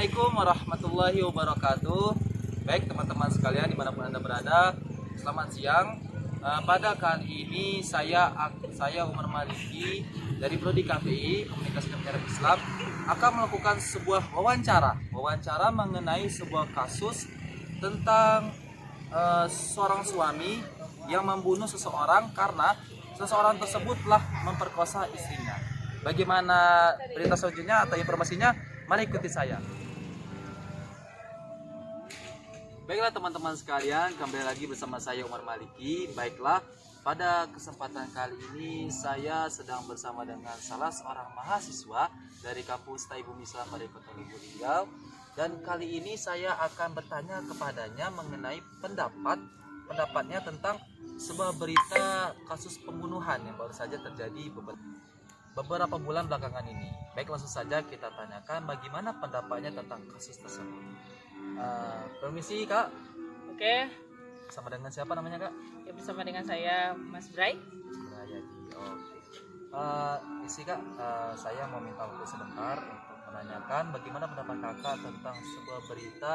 Assalamualaikum warahmatullahi wabarakatuh. Baik teman-teman sekalian dimanapun Anda berada, selamat siang. Pada kali ini saya Umar Maliki dari Prodi KPI Komunikasi dan Penyiaran Islam akan melakukan sebuah wawancara mengenai sebuah kasus tentang seorang suami yang membunuh seseorang karena seseorang tersebut telah memperkosa istrinya. Bagaimana berita selanjutnya atau informasinya? Mari ikuti saya. Baiklah teman-teman sekalian, kembali lagi bersama saya Umar Maliki. Baiklah, pada kesempatan kali ini saya sedang bersama dengan salah seorang mahasiswa dari kampus Taibumi Islam pada Kota Lubuk Linggau. Dan kali ini saya akan bertanya kepadanya mengenai pendapatnya tentang sebuah berita kasus pembunuhan yang baru saja terjadi beberapa bulan belakangan ini. Baik, langsung saja kita tanyakan bagaimana pendapatnya tentang kasus tersebut. Permisi Kak. Oke. Sama dengan siapa namanya Kak? Ya, bersama dengan saya Mas Bray. Brayadi. Oke. Isi Kak, saya mau minta waktu sebentar untuk menanyakan bagaimana pendapat Kakak tentang sebuah berita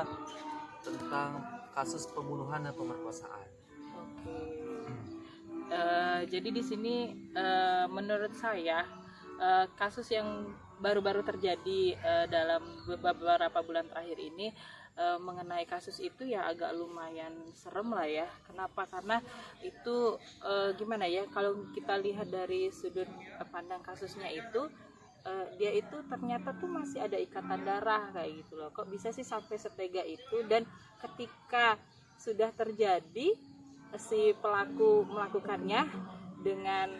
tentang kasus pembunuhan dan pemerkosaan. Oke. Jadi di sini menurut saya kasus yang baru-baru terjadi dalam beberapa bulan terakhir ini mengenai kasus itu ya agak lumayan serem lah ya. Kenapa? Karena itu gimana ya, kalau kita lihat dari sudut pandang kasusnya itu dia itu ternyata tuh masih ada ikatan darah kayak gitu loh. Kok bisa sih sampai setega itu? Dan ketika sudah terjadi, si pelaku melakukannya dengan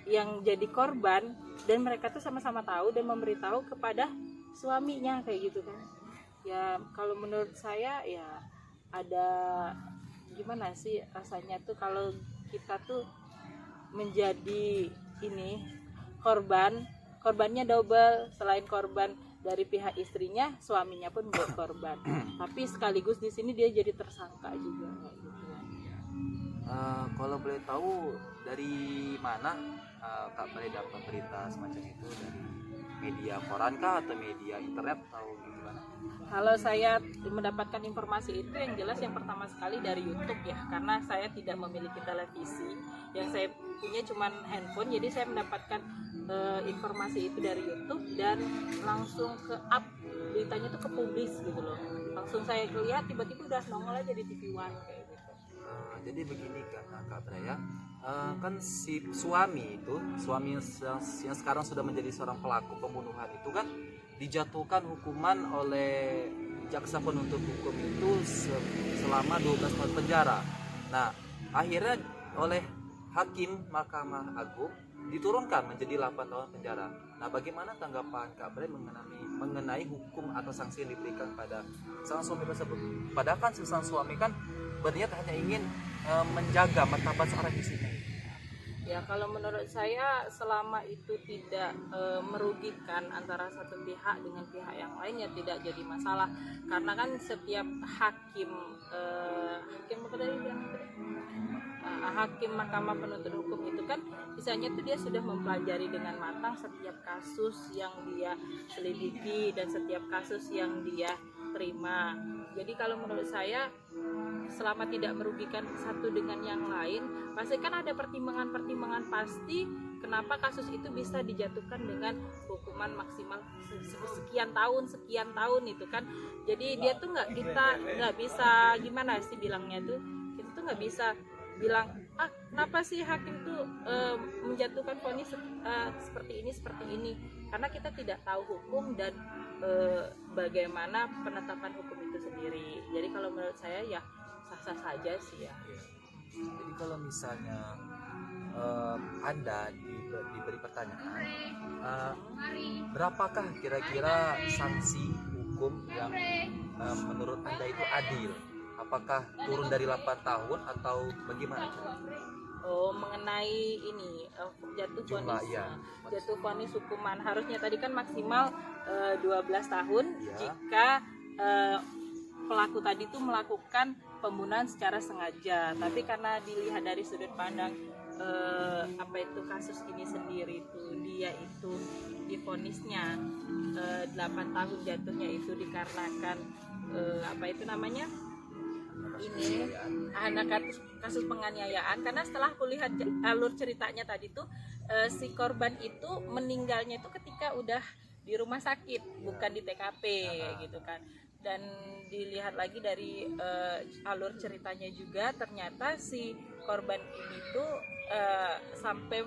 yang jadi korban, dan mereka tuh sama-sama tahu dan memberitahu kepada suaminya kayak gitu kan. Ya kalau menurut saya ya ada gimana sih rasanya tuh kalau kita tuh menjadi ini korbannya double. Selain korban dari pihak istrinya, suaminya pun menjadi korban. Tapi sekaligus di sini dia jadi tersangka juga kayak gitu. Kalau boleh tahu dari mana Kak boleh dapat berita semacam itu, dari media koran kah atau media internet atau gimana? Kalau saya mendapatkan informasi itu yang jelas yang pertama sekali dari YouTube ya, karena saya tidak memiliki televisi, yang saya punya cuma handphone, jadi saya mendapatkan informasi itu dari YouTube dan langsung ke up beritanya tuh ke publis gitu loh. Langsung saya lihat tiba-tiba udah nongol aja di TV One kayak gitu. Jadi begini Kak Braya, kan si suami yang sekarang sudah menjadi seorang pelaku pembunuhan itu kan dijatuhkan hukuman oleh jaksa penuntut hukum itu selama 12 tahun penjara. Nah, akhirnya oleh hakim Mahkamah Agung diturunkan menjadi 8 tahun penjara. Nah, bagaimana tanggapan Kak Bray mengenai hukum atau sanksi yang diberikan pada sang suami tersebut? Padahal kan sang suami kan berniat hanya ingin menjaga martabat seorang istrinya. Ya kalau menurut saya selama itu tidak merugikan antara satu pihak dengan pihak yang lain ya tidak jadi masalah. Karena kan setiap hakim hakim Mahkamah Penuntut Hukum itu kan misalnya tuh dia sudah mempelajari dengan matang setiap kasus yang dia selidiki dan setiap kasus yang dia terima. Jadi kalau menurut saya selama tidak merugikan satu dengan yang lain, pasti kan ada pertimbangan-pertimbangan pasti kenapa kasus itu bisa dijatuhkan dengan hukuman maksimal sekian tahun itu kan. Jadi dia tuh kita nggak bisa gimana sih bilangnya tuh, kita tuh nggak bisa bilang kenapa sih hakim tuh menjatuhkan vonis seperti ini, karena kita tidak tahu hukum dan bagaimana penetapan hukum itu sendiri. Jadi kalau menurut saya ya sah-sah saja sih ya. Jadi kalau misalnya Anda diberi pertanyaan, berapakah kira-kira sanksi hukum yang menurut Anda itu adil? Apakah turun dari 8 tahun atau bagaimana? Oh, mengenai ini jatuh vonis hukuman harusnya tadi kan maksimal 12 tahun ya. Jika pelaku tadi itu melakukan pembunuhan secara sengaja. Tapi karena dilihat dari sudut pandang kasus ini sendiri itu dia itu divonisnya 8 tahun jatuhnya itu dikarenakan apa itu namanya ini anak kasus penganiayaan, karena setelah aku lihat alur ceritanya tadi tuh si korban itu meninggalnya itu ketika udah di rumah sakit, bukan di TKP gitu kan. Dan dilihat lagi dari alur ceritanya juga, ternyata si korban ini tuh sampai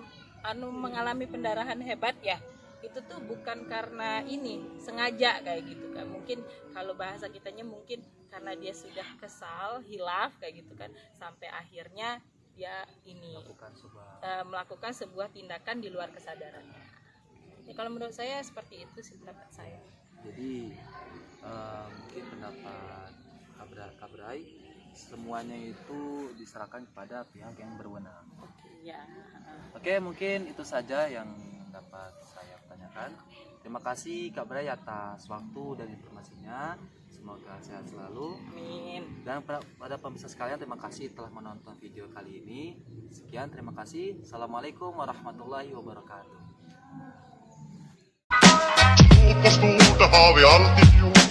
mengalami pendarahan hebat ya, itu tuh bukan karena ini sengaja kayak gitu kan. Mungkin kalau bahasa kitanya mungkin karena dia sudah kesal, hilaf kayak gitu kan, sampai akhirnya dia ini melakukan sebuah tindakan di luar kesadarannya. Ya, kalau menurut saya seperti itu sih pendapat saya. Jadi mungkin pendapat Kabrai, semuanya itu diserahkan kepada pihak yang berwenang. Ya. Oke, mungkin itu saja yang dapat saya tanyakan. Terima kasih Kak Bray atas waktu dan informasinya. Semoga sehat selalu. Amin. Dan pada pemirsa sekalian, terima kasih telah menonton video kali ini. Sekian, terima kasih. Assalamualaikum warahmatullahi wabarakatuh. Fotbollssport, det har vi alltid gjort.